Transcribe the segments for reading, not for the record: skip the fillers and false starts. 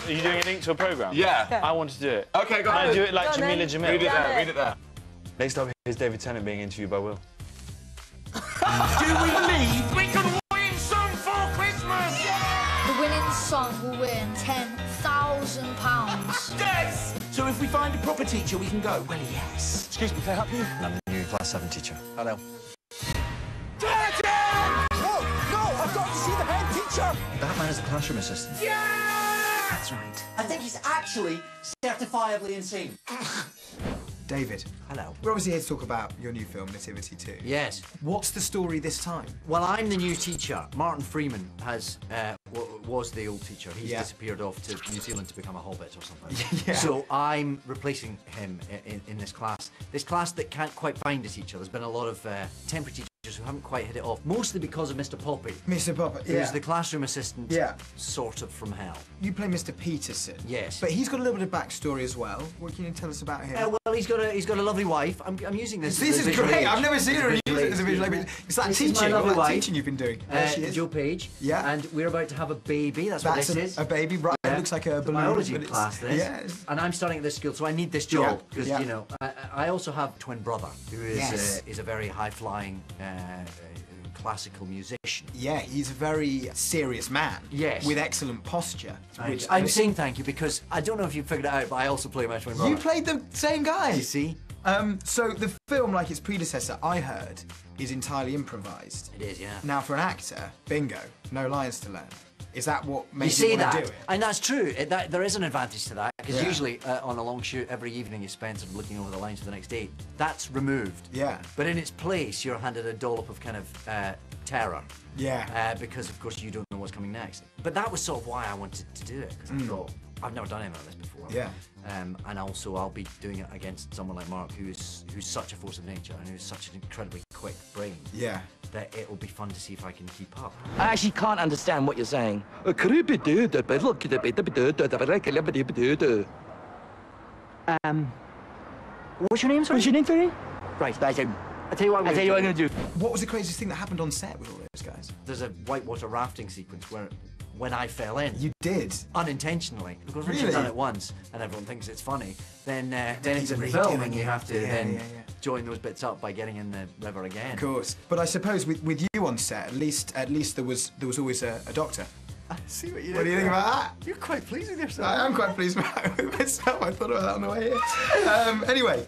Are you doing a link to a programme? Yeah. I want to do it. OK, go Can on. I do it like Jamila Jamil? Read it there, read it there. Next up, here's David Tennant being interviewed by Will. Do we believe we can win some for Christmas? The winning song will win £10,000. Yes! So if we find a proper teacher, we can go? Well, yes. Excuse me, can I help you? I'm the new Class 7 teacher. Hello. Tennant! Oh, no! I've got to see the head teacher! That man is the classroom assistant. Yeah! That's right. I think he's actually certifiably insane. David. Hello. We're obviously here to talk about your new film, Nativity 2. Yes. What's the story this time? Well, I'm the new teacher. Martin Freeman was the old teacher. He's disappeared off to New Zealand to become a hobbit or something. Yeah. So I'm replacing him in this class. This class that can't quite find a teacher. There's been a lot of temporary teachers who haven't quite hit it off, mostly because of Mr. Poppy. Mr. Poppy, who's the classroom assistant, sort of from hell. You play Mr. Peterson. Yes. But he's got a little bit of backstory as well. What can you tell us about him? Well, he's got a lovely wife. I'm using this. This is great. Age. I've never seen her use it as a visual aid. It's that teaching. All that teaching you've been doing. She is. Joe Page. Yeah. And we're about to have a baby. That's what this is. A baby, right? Yeah. It looks like a balloon. Biology class, this. Yes. And I'm starting at this school, so I need this job because you know I also have a twin brother who is a very high-flying classical musician. Yeah, he's a very serious man. Yes. With excellent posture. I'm saying thank you because I don't know if you figured it out, but I also play my twin brother. You played the same guy. You see? So the film, like its predecessor, I heard, is entirely improvised. It is, yeah. Now, for an actor, bingo, no lines to learn. Is that what makes you want to do it? And that's true. There is an advantage to that because usually on a long shoot, every evening you spend sort of looking over the lines for the next day. That's removed. Yeah. But in its place, you're handed a dollop of kind of terror. Yeah. Because of course you don't know what's coming next. But that was sort of why I wanted to do it because I thought I've never done anything like this before. Yeah. And also I'll be doing it against someone like Mark, who's such a force of nature and who's such an incredibly quick brain. Yeah. That it'll be fun to see if I can keep up. I actually can't understand what you're saying. What's your name, sorry? What's your name, sorry? Right, I tell you what I'm gonna do. What was the craziest thing that happened on set with all those guys? There's a whitewater rafting sequence where when I fell in. You did? Unintentionally. Because once you've done it once and everyone thinks it's funny, then it's a really film and you have to then join those bits up by getting in the river again. Of course. But I suppose with you on set, at least there was always a doctor. I see what you did. What do you think about that? You're quite pleased with yourself. I am quite pleased with myself. I thought about that on the way here. Anyway,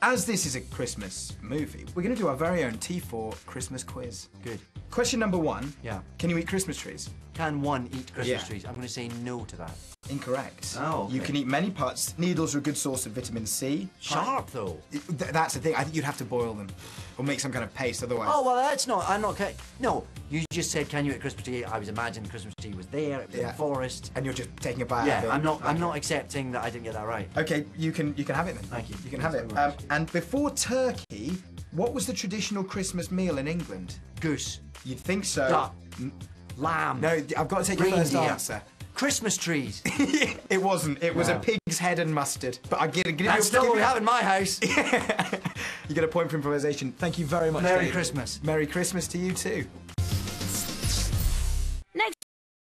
as this is a Christmas movie, we're going to do our very own T4 Christmas quiz. Good. Question number 1. Yeah. Can you eat Christmas trees? Can one eat Christmas trees? I'm going to say no to that. Incorrect. Oh, okay. You can eat many parts. Needles are a good source of vitamin C. Sharp, though. That's the thing. I think you'd have to boil them or make some kind of paste, otherwise. Oh, well, that's not. I'm not. No, you just said, can you eat Christmas tree? I was imagining the Christmas tree was there, it was in the forest. And you're just taking a bite out of it. I'm not accepting that I didn't get that right. Okay, you can have it then. Thank you. You can have it. And before turkey, what was the traditional Christmas meal in England? Goose. You'd think so. Duck. Lamb. No, I've got to take your first answer. Christmas trees. It wasn't. It was a pig's head and mustard. But I get That's still what we have in my house. You get a point for improvisation. Thank you very much. Merry Christmas. Merry Christmas to you too.